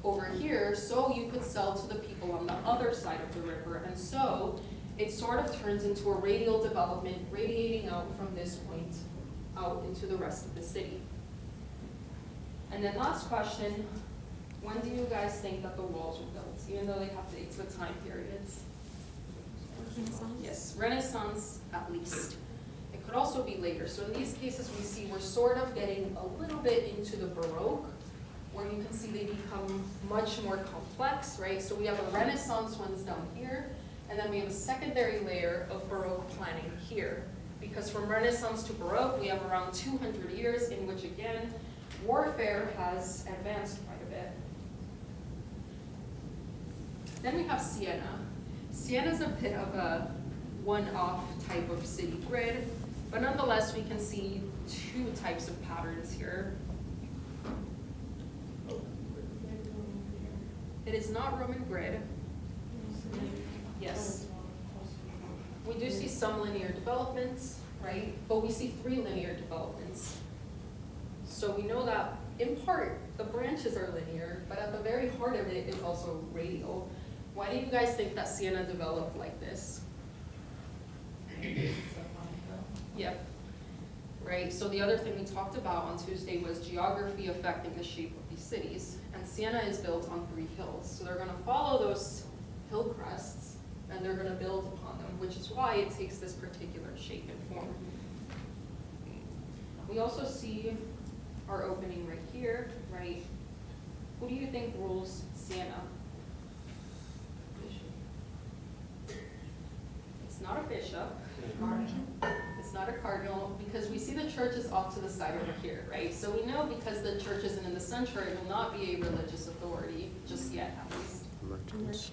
over here so you could sell to the people on the other side of the river, and so it sort of turns into a radial development radiating out from this point out into the rest of the city. And then last question, when do you guys think that the walls were built, even though they have dates with time periods? Yes, Renaissance at least. It could also be later. So in these cases we see we're sort of getting a little bit into the Baroque, where you can see they become much more complex, right? So we have a Renaissance ones down here, and then we have a secondary layer of Baroque planning here. Because from Renaissance to Baroque, we have around 200 years in which, again, warfare has advanced quite a bit. Then we have Siena. Siena is a bit of a one-off type of city grid, but nonetheless, we can see two types of patterns here. It is not Roman grid. Yes. We do see some linear developments, right? But we see 3 linear developments. So we know that, in part, the branches are linear, but at the very heart of it is also radial. Why do you guys think that Siena developed like this? Yep. Right, so the other thing we talked about on Tuesday was geography affecting the shape of these cities. And Siena is built on 3 hills. So they're gonna follow those hill crests and they're gonna build upon them, which is why it takes this particular shape and form. We also see our opening right here, right? Who do you think rules Siena? It's not a bishop. It's not a cardinal, because we see the church is off to the side over here, right? So we know because the church isn't in the center, it will not be a religious authority, just yet at least. Merchants.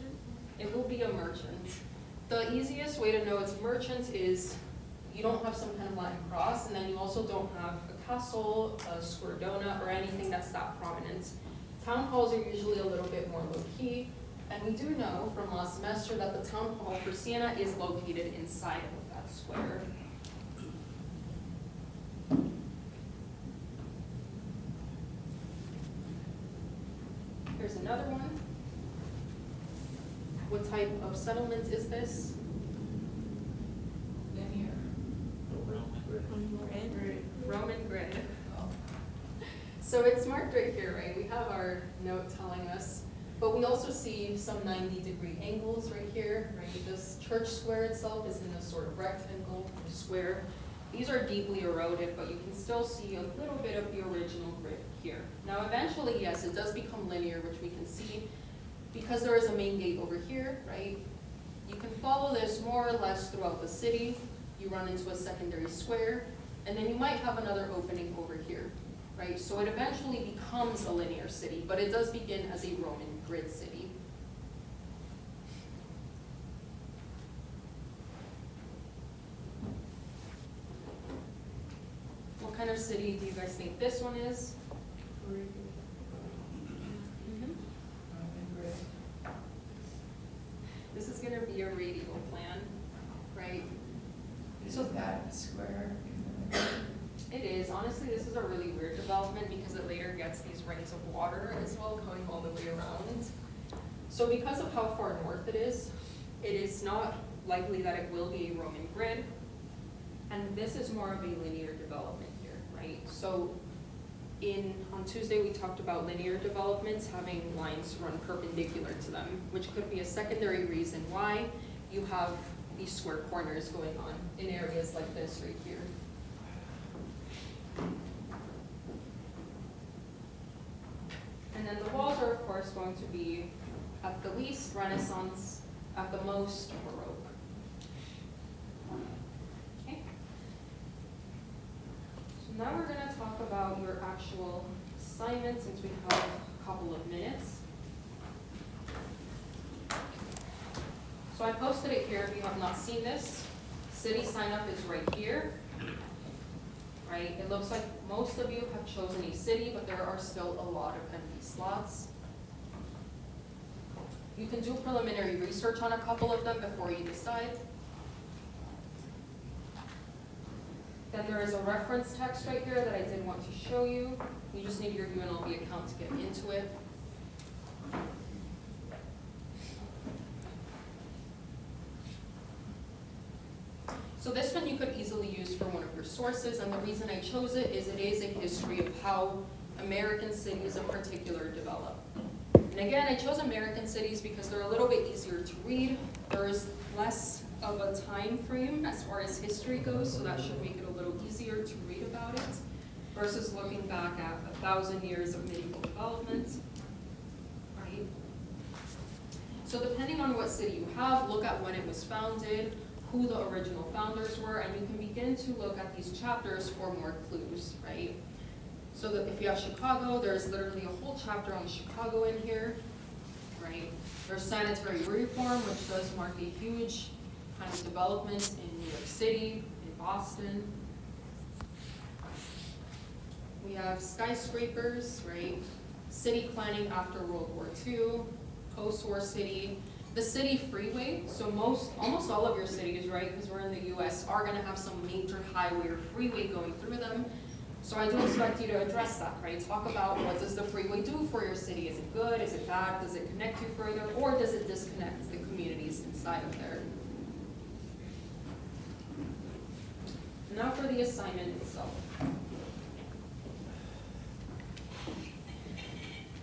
It will be a merchant. The easiest way to know it's merchant is you don't have some kind of Latin cross, and then you also don't have a castle, a squardona, or anything that's that prominent. Town halls are usually a little bit more low-key, and we do know from last semester that the town hall for Siena is located inside of that square. Here's another one. What type of settlement is this? Linear. Roman grid. So it's marked right here, right? We have our note telling us But we also see some 90-degree angles right here, right? This church square itself is in a sort of rectangle square. These are deeply eroded, but you can still see a little bit of the original grid here. Now eventually, yes, it does become linear, which we can see because there is a main gate over here, right? You can follow this more or less throughout the city. You run into a secondary square, and then you might have another opening over here, right? So it eventually becomes a linear city, but it does begin as a Roman grid city. What kind of city do you guys think this one is? This is gonna be a radial plan, right? So that square. It is, honestly, this is a really weird development because it later gets these rings of water as well going all the way around. So because of how far north it is not likely that it will be a Roman grid. And this is more of a linear development here, right? So on Tuesday, we talked about linear developments having lines run perpendicular to them, which could be a secondary reason why you have these square corners going on in areas like this right here. And then the walls are, of course, going to be at the least Renaissance, at the most Baroque. Okay. So now we're going to talk about your actual assignment since we have a couple of minutes. So I posted it here if you have not seen this. City sign up is right here. Right? It looks like most of you have chosen a city, but there are still a lot of empty slots. You can do preliminary research on a couple of them before you decide. Then there is a reference text right here that I did want to show you. You just need your UNLV account to get into it. So this one you could easily use for one of your sources, and the reason I chose it is a history of how American cities in particular develop. And again, I chose American cities because they're a little bit easier to read. There's less of a time frame as far as history goes, so that should make it a little easier to read about it, versus looking back at 1,000 years of medieval development, right? So depending on what city you have, look at when it was founded, who the original founders were, and you can begin to look at these chapters for more clues, right? So that if you have Chicago, there's literally a whole chapter on Chicago in here, right? There's sanitary reform, which does mark a huge kind of development in New York City, in Boston. We have skyscrapers, right? City planning after World War II, post-war city, the city freeway. So almost all of your cities, right, because we're in the US, are gonna have some major highway or freeway going through them. So I do expect you to address that, right? Talk about what does the freeway do for your city? Is it good? Is it bad? Does it connect you further? Or does it disconnect the communities inside of there? Now for the assignment itself.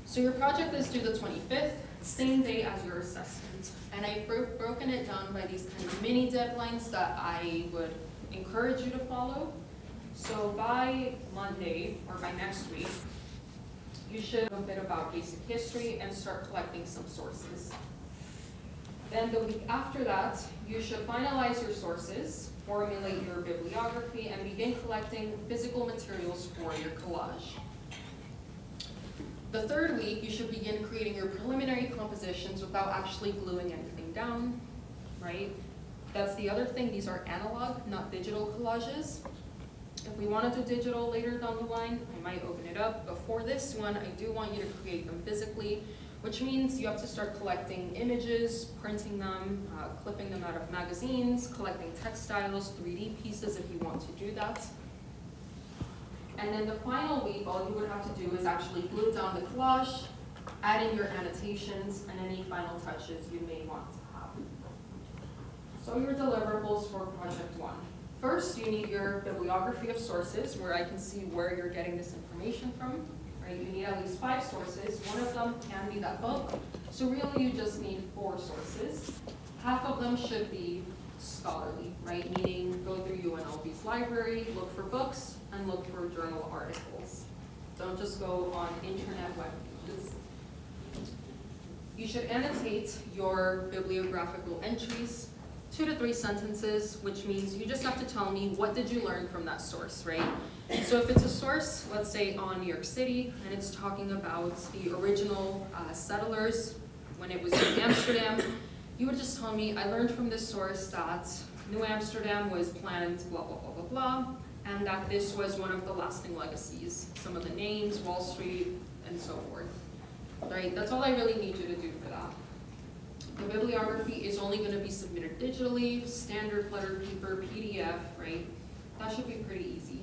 So your project is due the 25th, same day as your assessment. And I've broken it down by these kind of mini deadlines that I would encourage you to follow. So by Monday, or by next week, you should know a bit about basic history and start collecting some sources. Then the week after that, you should finalize your sources, formulate your bibliography, and begin collecting physical materials for your collage. The third week, you should begin creating your preliminary compositions without actually gluing anything down, right? That's the other thing, these are analog, not digital collages. If we want to do digital later down the line, I might open it up. But for this one, I do want you to create them physically, which means you have to start collecting images, printing them, clipping them out of magazines, collecting textiles, 3D pieces if you want to do that. And then the final week, all you would have to do is actually glue down the collage, add in your annotations, and any final touches you may want to have. So your deliverables for project one. First, you need your bibliography of sources where I can see where you're getting this information from. right? You need at least 5 sources. One of them can be that book. So really you just need 4 sources. Half of them should be scholarly, right? Meaning go through UNLV's library, look for books, and look for journal articles. Don't just go on internet web pages. You should annotate your bibliographical entries, 2 to 3 sentences, which means you just have to tell me what did you learn from that source, right? So if it's a source, let's say on New York City, and it's talking about the original settlers when it was in Amsterdam, you would just tell me, I learned from this source that New Amsterdam was planned blah, blah, blah, blah, blah, and that this was one of the lasting legacies. Some of the names, Wall Street, and so forth, right? That's all I really need you to do for that. The bibliography is only going to be submitted digitally, standard letter paper, PDF, right? That should be pretty easy.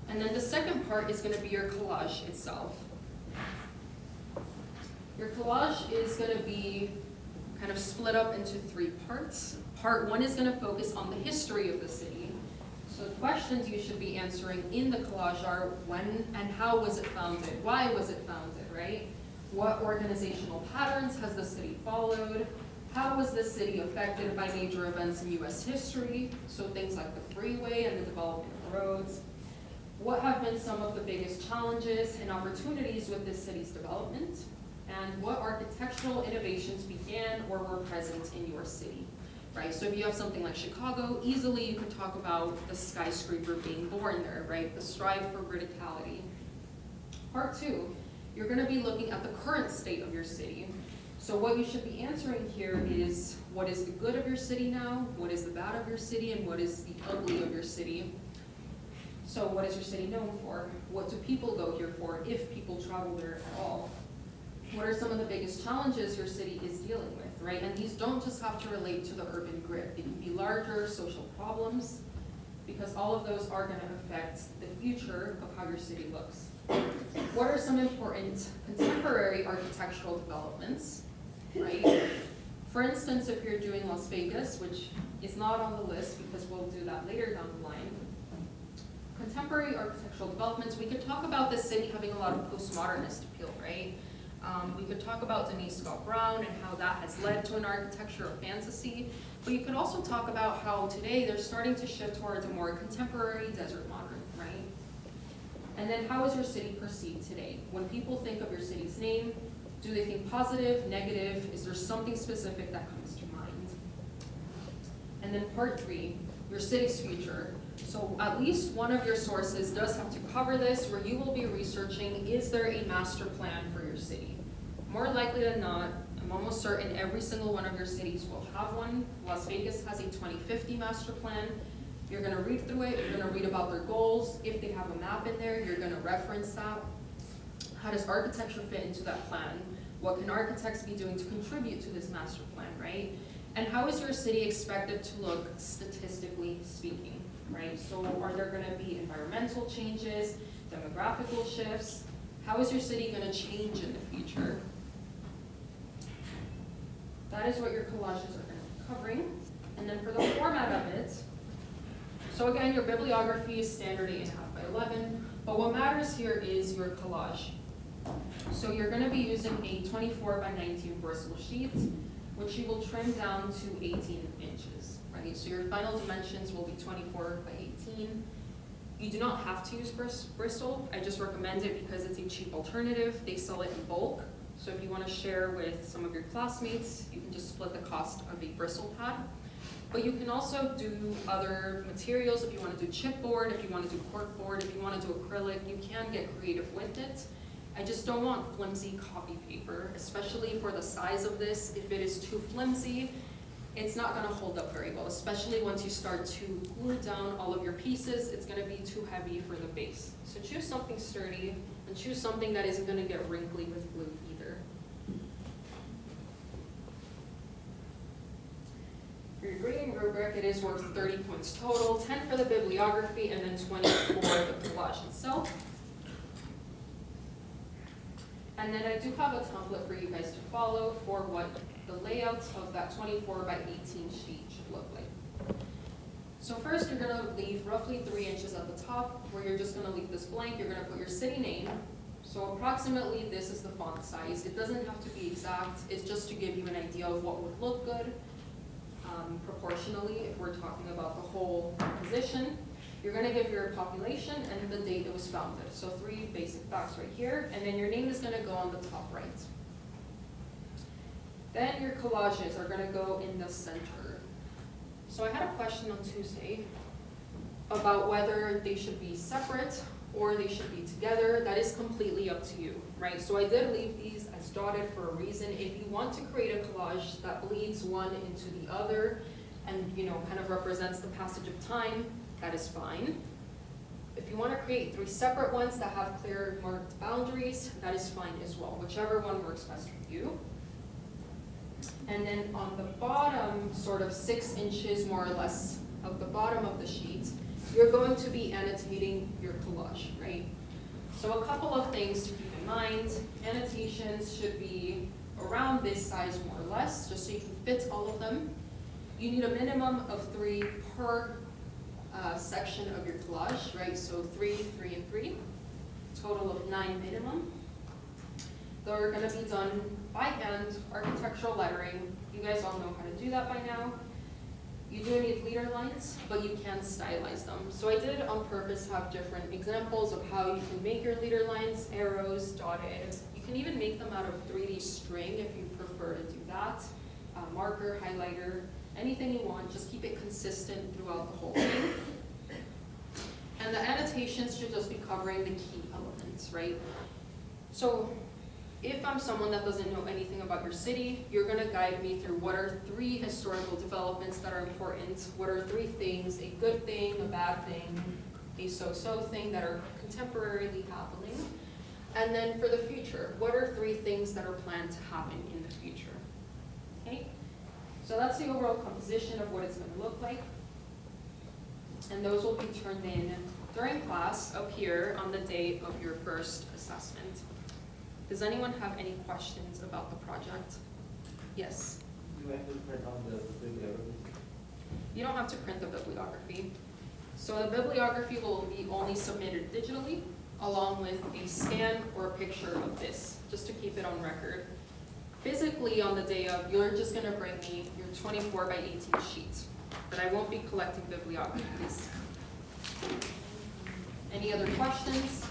And then the second part is going to be your collage itself. Your collage is going to be kind of split up into 3 parts. Part 1 is going to focus on the history of the city. So the questions you should be answering in the collage are when and how was it founded? Why was it founded, right? What organizational patterns has the city followed? How was the city affected by major events in US history? So things like the freeway and the development of roads. What have been some of the biggest challenges and opportunities with this city's development? And what architectural innovations began or were present in your city, right? So if you have something like Chicago, easily you could talk about the skyscraper being born there, right? The strive for criticality. Part 2, you're gonna be looking at the current state of your city. So what you should be answering here is, what is the good of your city now? What is the bad of your city? And what is the ugly of your city? So what is your city known for? What do people go here for, if people travel there at all? What are some of the biggest challenges your city is dealing with, right? And these don't just have to relate to the urban grid. They can be larger social problems, because all of those are going to affect the future of how your city looks. What are some important contemporary architectural developments, right? For instance, if you're doing Las Vegas, which is not on the list because we'll do that later down the line, contemporary architectural developments, we could talk about this city having a lot of postmodernist appeal, right? We could talk about Denise Scott Brown and how that has led to an architecture of fantasy, but you could also talk about how today they're starting to shift towards a more contemporary desert modern, right? And then how is your city perceived today? When people think of your city's name, do they think positive, negative? Is there something specific that comes to mind? And then part 3, your city's future. So at least one of your sources does have to cover this, where you will be researching, is there a master plan for your city? More likely than not, I'm almost certain every single one of your cities will have one. Las Vegas has a 2050 master plan. You're gonna read through it, you're gonna read about their goals. If they have a map in there, you're gonna reference that. How does architecture fit into that plan? What can architects be doing to contribute to this master plan, right? And how is your city expected to look statistically speaking, right? So are there gonna be environmental changes, demographical shifts? How is your city gonna change in the future? That is what your collages are gonna be covering. And then for the format of it, so again, your bibliography is standard 8.5 by 11, but what matters here is your collage. So you're gonna be using a 24 by 19 Bristol sheet, which you will trim down to 18 inches, right? So your final dimensions will be 24 by 18. You do not have to use Bristol. I just recommend it because it's a cheap alternative. They sell it in bulk. So if you want to share with some of your classmates, you can just split the cost of a Bristol pad. But you can also do other materials if you want to do chipboard, if you want to do corkboard, if you want to do acrylic, you can get creative with it. I just don't want flimsy copy paper, especially for the size of this. If it is too flimsy, it's not gonna hold up very well, especially once you start to glue down all of your pieces, it's gonna be too heavy for the base. So choose something sturdy and choose something that isn't gonna get wrinkly with glue either. For your grading rubric, it is worth 30 points total, 10 for the bibliography, and then 20 for the collage itself. And then I do have a template for you guys to follow for what the layout of that 24 by 18 sheet should look like. So first, you're gonna leave roughly 3 inches at the top, where you're just gonna leave this blank, you're gonna put your city name. So approximately, this is the font size. It doesn't have to be exact, it's just to give you an idea of what would look good proportionally, if we're talking about the whole position. You're gonna give your population and the date it was founded. So 3 basic facts right here, and then your name is gonna go on the top right. Then your collages are gonna go in the center. So I had a question on Tuesday about whether they should be separate or they should be together. That is completely up to you, right? So I did leave these as dotted for a reason. If you want to create a collage that bleeds one into the other and, you know, kind of represents the passage of time, that is fine. If you want to create 3 separate ones that have clear marked boundaries, that is fine as well, whichever one works best for you. And then on the bottom, sort of 6 inches more or less of the bottom of the sheet, you're going to be annotating your collage, right? So a couple of things to keep in mind. Annotations should be around this size more or less, just so you can fit all of them. You need a minimum of 3 per section of your collage, right? So 3, 3, and 3, total of 9 minimum. They're gonna be done by hand, architectural lettering. You guys all know how to do that by now. You do need leader lines, but you can stylize them. So I did on purpose have different examples of how you can make your leader lines, arrows, dotted. You can even make them out of 3D string if you prefer to do that. Marker, highlighter, anything you want, just keep it consistent throughout the whole thing. And the annotations should just be covering the key elements, right? So if I'm someone that doesn't know anything about your city, you're gonna guide me through what are 3 historical developments that are important, what are 3 things, a good thing, a bad thing, a so-so thing that are contemporarily happening. And then for the future, what are 3 things that are planned to happen in the future? Okay, so that's the overall composition of what it's gonna look like. And those will be turned in during class up here on the day of your first assessment. Does anyone have any questions about the project? Yes? Do I have to print on the bibliography? You don't have to print the bibliography. So the bibliography will be only submitted digitally, along with a scan or a picture of this, just to keep it on record. Physically, on the day of, you're just gonna bring me your 24 by 18 sheets, but I won't be collecting bibliographies. Any other questions?